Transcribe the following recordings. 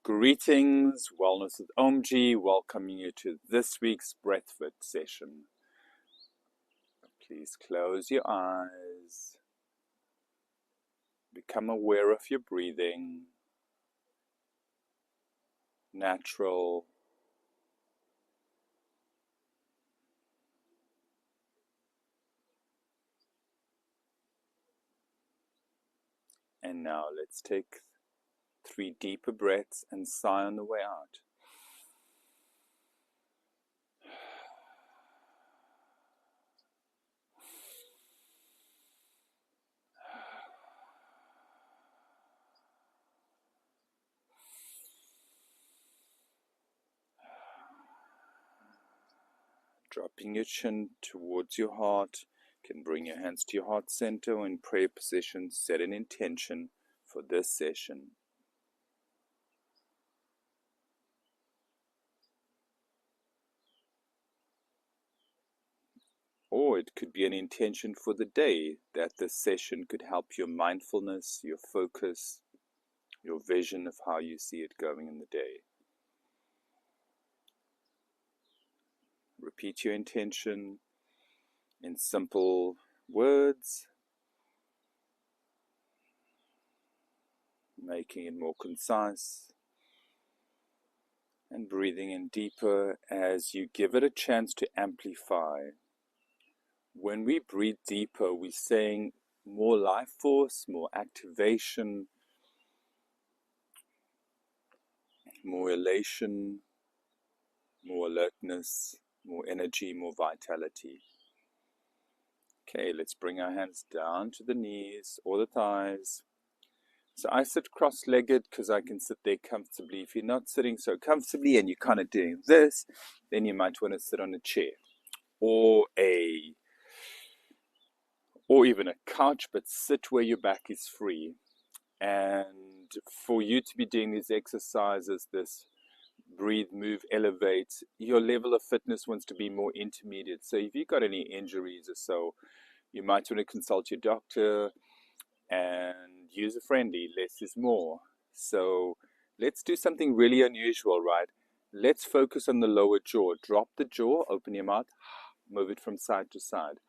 Greetings, Wellness with OMG, welcoming you to this week's Breathfit session. Please close your eyes, become aware of your breathing, natural, and now let's take 3 deeper breaths and sigh on the way out. Dropping your chin towards your heart. You can bring your hands to your heart center or in prayer position. Set an intention for this session. Or it could be an intention for the day that this session could help your mindfulness, your focus, your vision of how you see it going in the day. Repeat your intention in simple words, making it more concise, and breathing in deeper as you give it a chance to amplify. When we breathe deeper, we're saying more life force, more activation, more elation, more alertness, more energy, more vitality. Okay, let's bring our hands down to the knees or the thighs. So I sit cross-legged because I can sit there comfortably. If you're not sitting so comfortably and you're kind of doing this, then you might want to sit on a chair or even a couch, but sit where your back is free. And for you to be doing these exercises, this breathe, move, elevate, your level of fitness wants to be more intermediate. So if you've got any injuries or so, you might want to consult your doctor and use a friendly. Less is more. So let's do something really unusual, right? Let's focus on the lower jaw. Drop the jaw, open your mouth, move it from side to side.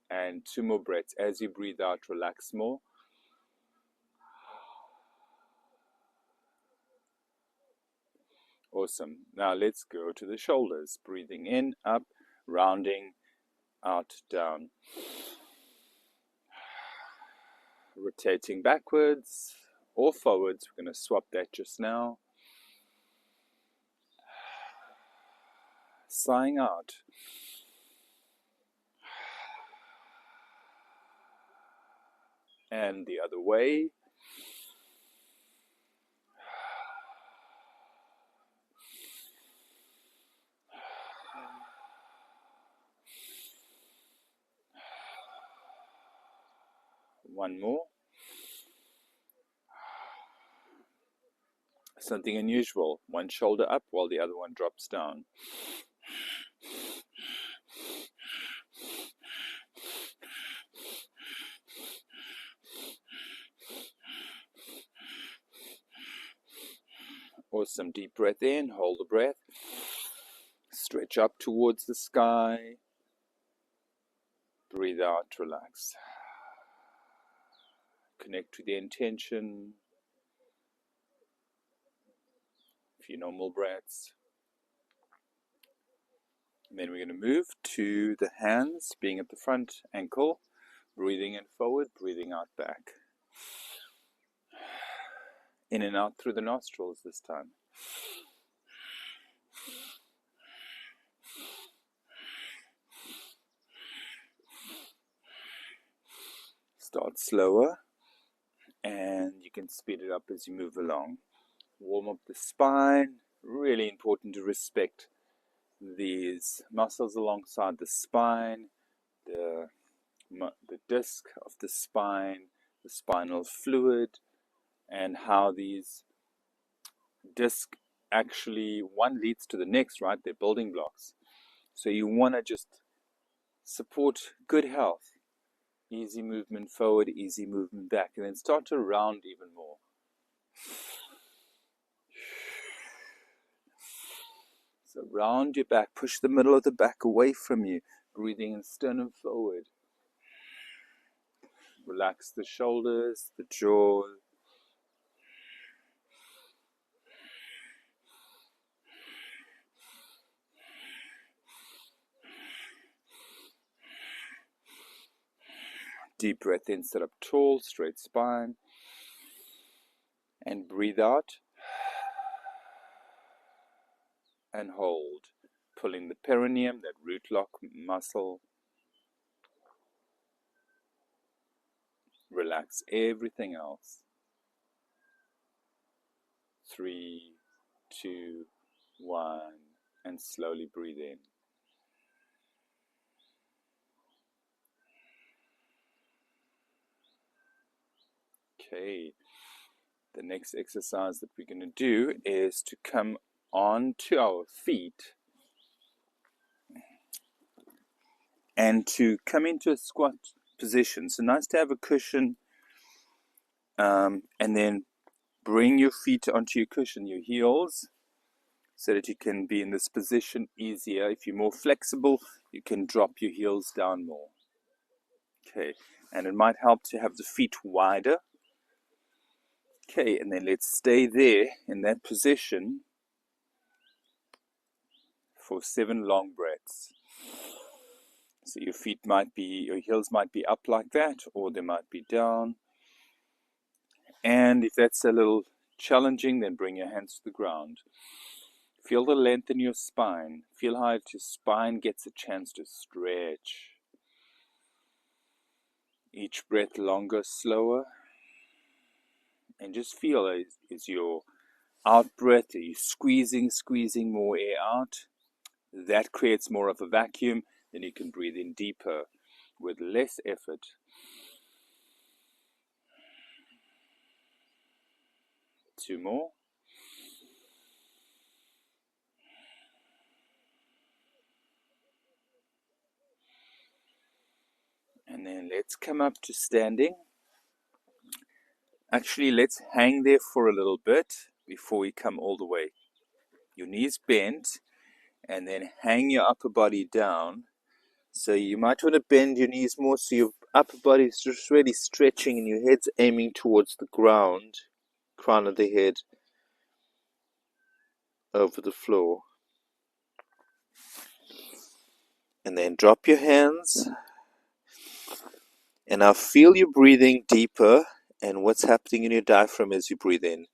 And 2 more breaths. As you breathe out, relax more. Awesome. Now let's go to the shoulders. Breathing in, up, rounding, out, down. Rotating backwards or forwards. We're going to swap that just now. Sighing out. And the other way. One more. Something unusual. One shoulder up while the other one drops down. Awesome. Deep breath in. Hold the breath. Stretch up towards the sky. Breathe out. Relax. Connect to the intention. A few normal breaths. And then we're going to move to the hands being at the front ankle. Breathing in forward, breathing out back. In and out through the nostrils this time. Start slower, and you can speed it up as you move along. Warm up the spine. Really important to respect these muscles alongside the spine, the disc of the spine, the spinal fluid, and how these discs actually, one leads to the next, right? They're building blocks. So you want to just support good health Easy movement forward, easy movement back, and then start to round even more. So round your back, push the middle of the back away from you, breathing in sternum forward. Relax the shoulders, the jaw. Deep breath in, sit up tall, straight spine. And breathe out. And hold. Pulling the perineum, that root lock muscle. Relax everything else. 3, 2, 1, and slowly breathe in. Okay, the next exercise that we're going to do is to come onto our feet and to come into a squat position. So nice to have a cushion, and then bring your feet onto your cushion, your heels, so that you can be in this position easier. If you're more flexible, you can drop your heels down more. Okay, and it might help to have the feet wider. Okay, and then let's stay there in that position for 7 long breaths. So your heels might be up like that, or they might be down. And if that's a little challenging, then bring your hands to the ground. Feel the length in your spine. Feel how your spine gets a chance to stretch. Each breath longer, slower. And just feel, is your out breath, are you squeezing more air out? That creates more of a vacuum. Then you can breathe in deeper with less effort. Two more. And then let's come up to standing. Actually, let's hang there for a little bit before we come all the way. Your knees bent, and then hang your upper body down. So you might want to bend your knees more so your upper body is just really stretching and your head's aiming towards the ground, crown of the head over the floor. And then drop your hands. And now feel you breathing deeper and what's happening in your diaphragm as you breathe in.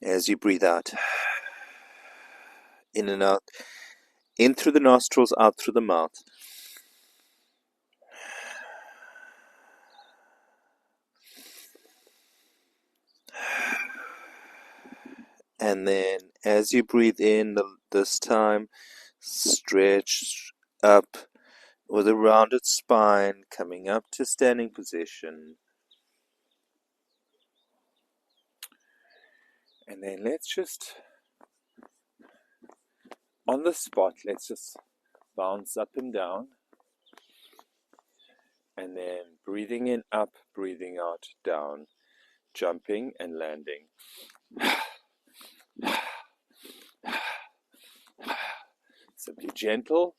As you breathe out. In and out. In through the nostrils, out through the mouth. And then as you breathe in this time, stretch up with a rounded spine, coming up to standing position. And then let's just, on the spot, let's just bounce up and down. And then breathing in up, breathing out down, jumping and landing. So be gentle.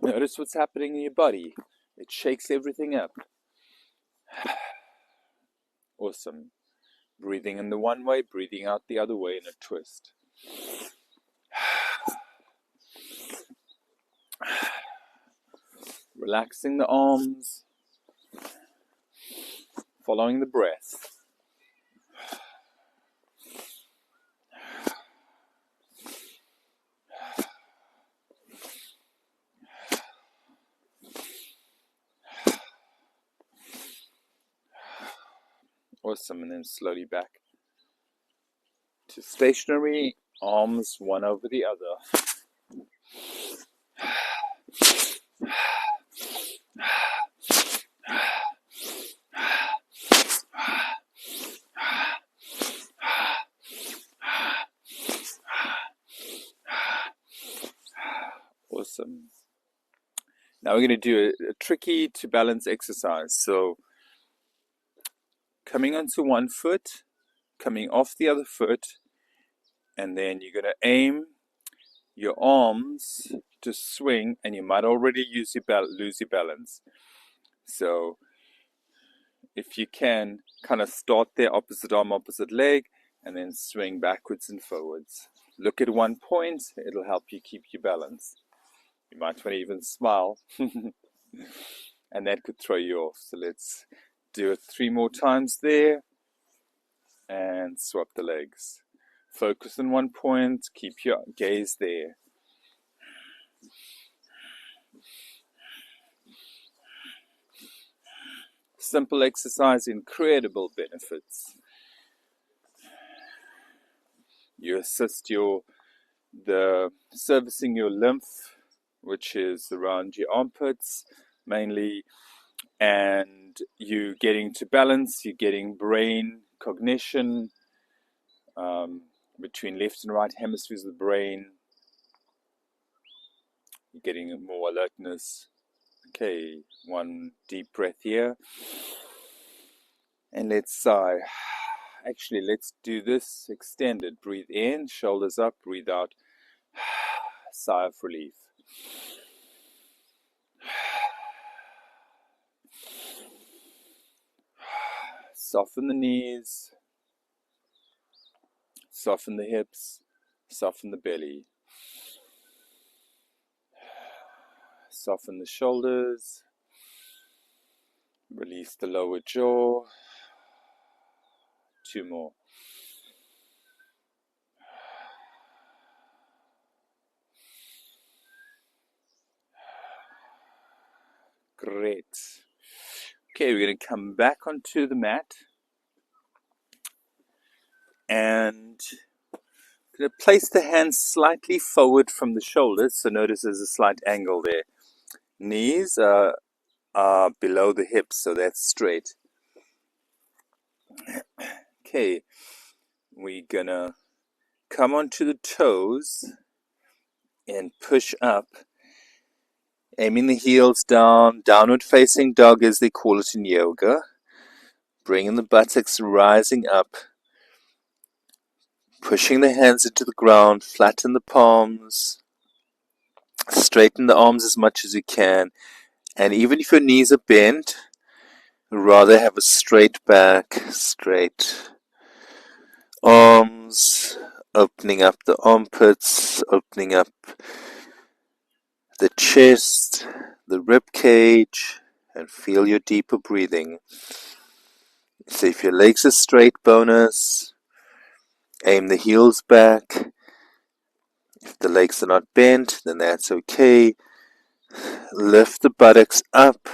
Notice what's happening in your body. It shakes everything up. Awesome. Breathing in the one way, breathing out the other way in a twist. Relaxing the arms. Following the breath. Awesome, and then slowly back to stationary, arms one over the other. Awesome. Now we're going to do a tricky to balance exercise. So coming onto one foot, coming off the other foot, and then you're going to aim your arms to swing, and you might already lose your balance. So if you can, kind of start there, opposite arm, opposite leg, and then swing backwards and forwards. Look at one point, it'll help you keep your balance. You might want to even smile, and that could throw you off. So let's do it 3 more times there, and swap the legs. Focus on one point, keep your gaze there. Simple exercise, incredible benefits. You assist the servicing your lymph, which is around your armpits mainly, and you getting to balance, you're getting brain cognition between left and right hemispheres of the brain. You're getting more alertness. Okay, one deep breath here. And let's sigh. Actually, let's do this extended. Breathe in, shoulders up, breathe out. Sigh of relief. Soften the knees. Soften the hips. Soften the belly. Soften the shoulders. Release the lower jaw. 2 more. Great. Okay, we're going to come back onto the mat. And going to place the hands slightly forward from the shoulders. So notice there's a slight angle there. Knees are below the hips, so that's straight. Okay, we're going to come onto the toes and push up, aiming the heels down, downward facing dog as they call it in yoga. Bringing the buttocks rising up, pushing the hands into the ground, flatten the palms, straighten the arms as much as you can, and even if your knees are bent, rather have a straight back, straight arms, opening up the armpits, opening up the chest, the rib cage, and feel your deeper breathing. So if your legs are straight, bonus. Aim the heels back. If the legs are not bent, then that's okay. Lift the buttocks up.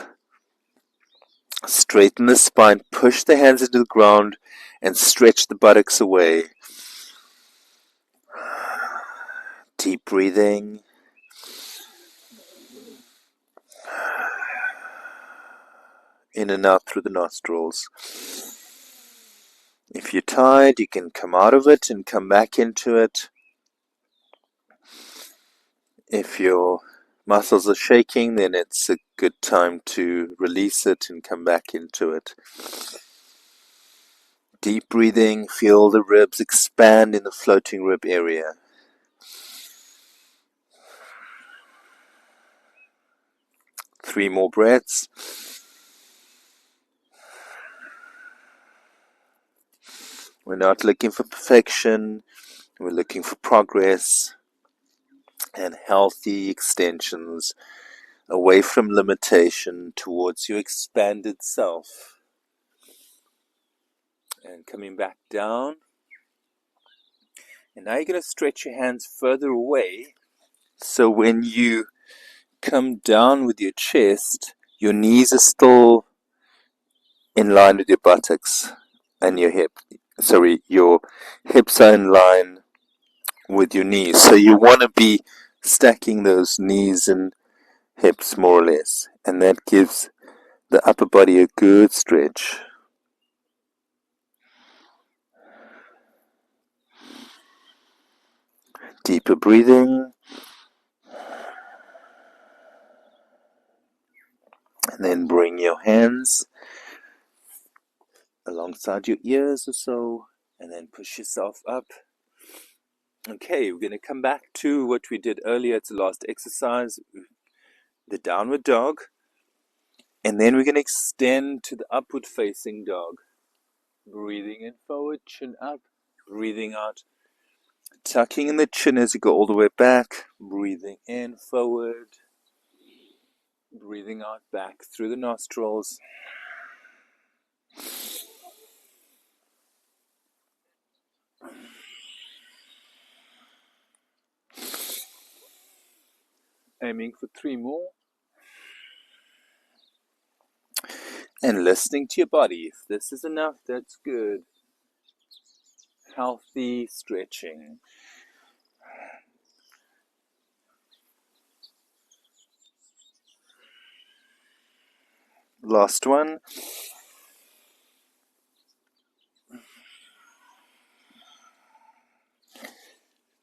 Straighten the spine. Push the hands into the ground and stretch the buttocks away. Deep breathing. In and out through the nostrils. If you're tired, you can come out of it and come back into it. If your muscles are shaking, then it's a good time to release it and come back into it. Deep breathing, feel the ribs expand in the floating rib area. Three more breaths. We're not looking for perfection, we're looking for progress and healthy extensions away from limitation towards your expanded self. And coming back down. And now you're going to stretch your hands further away. So when you come down with your chest, your knees are still in line with your buttocks and your your hips are in line with your knees. So you want to be stacking those knees and hips more or less. And that gives the upper body a good stretch. Deeper breathing. And then bring your hands alongside your ears or so, and then push yourself up. Okay, we're going to come back to what we did earlier. It's the last exercise, the downward dog. And then we're going to extend to the upward facing dog. Breathing in forward, chin up. Breathing out, tucking in the chin as you go all the way back. Breathing in forward. Breathing out back through the nostrils. Aiming for 3 more. And listening to your body. If this is enough, that's good. Healthy stretching. Last one.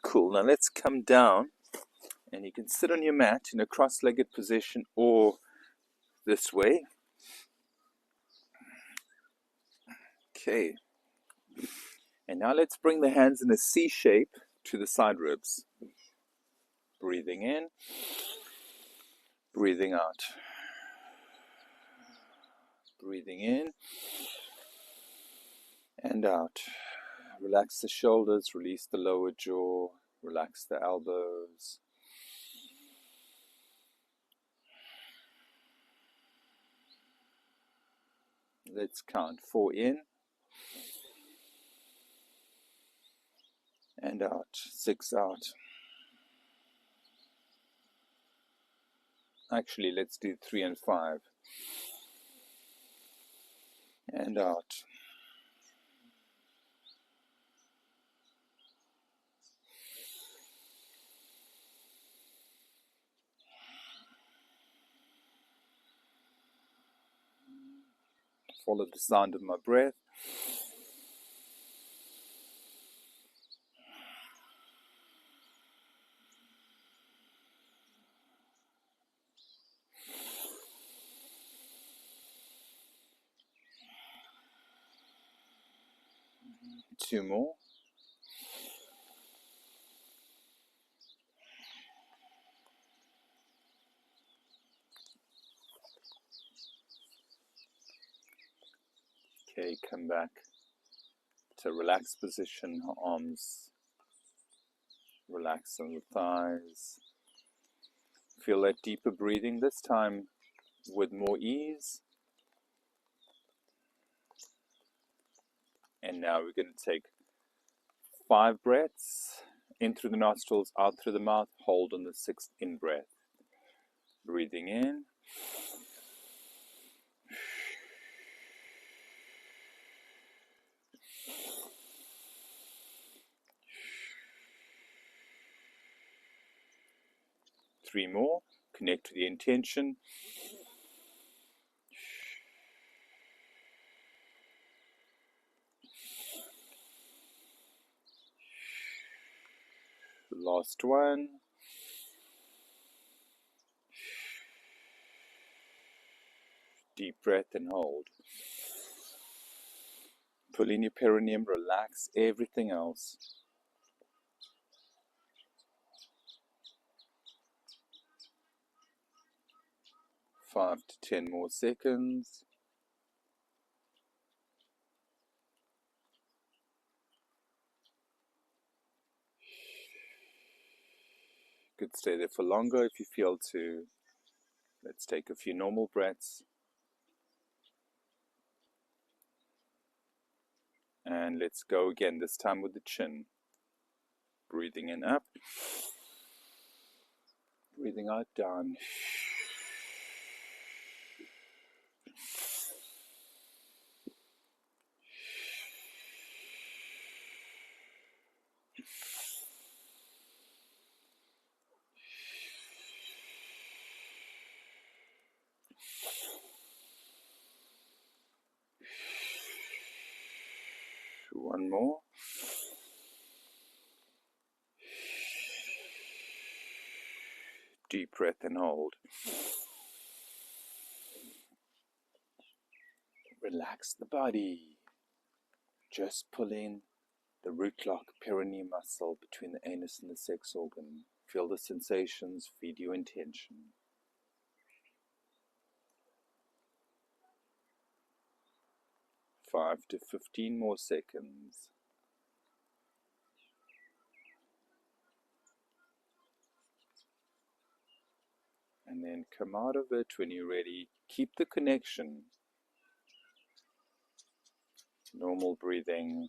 Cool. Now let's come down, and you can sit on your mat in a cross-legged position or this way. Okay. And now let's bring the hands in a C shape to the side ribs. Breathing in, breathing out. Breathing in and out. Relax the shoulders, release the lower jaw, relax the elbows. Let's count 4 in and out, 6 out. Actually, let's do 3 and 5 and out. Follow the sound of my breath. Two more. Okay, come back to relaxed position, arms relax on the thighs. Feel that deeper breathing, this time with more ease. And now we're going to take 5 breaths, in through the nostrils, out through the mouth, hold on the 6th in breath. Breathing in. Three more. Connect to the intention. Last one. Deep breath and hold. Pull in your perineum, relax everything else. 5 to 10 more seconds. You could stay there for longer if you feel to. Let's take a few normal breaths. And let's go again, this time with the chin. Breathing in up. Breathing out down. One more. Deep breath and hold. Relax the body. Just pull in the root lock perineum muscle between the anus and the sex organ. Feel the sensations, feed your intention. 5 to 15 more seconds. And then come out of it when you're ready. Keep the connection. Normal breathing.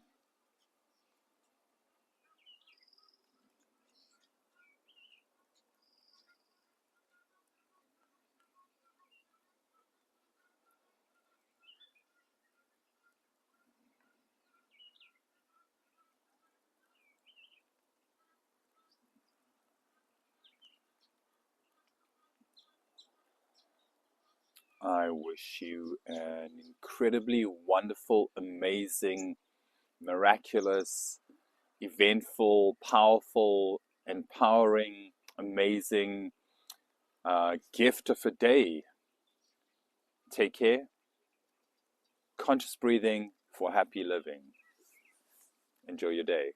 I wish you an incredibly wonderful, amazing, miraculous, eventful, powerful, empowering, amazing gift of a day. Take care. Conscious breathing for happy living. Enjoy your day.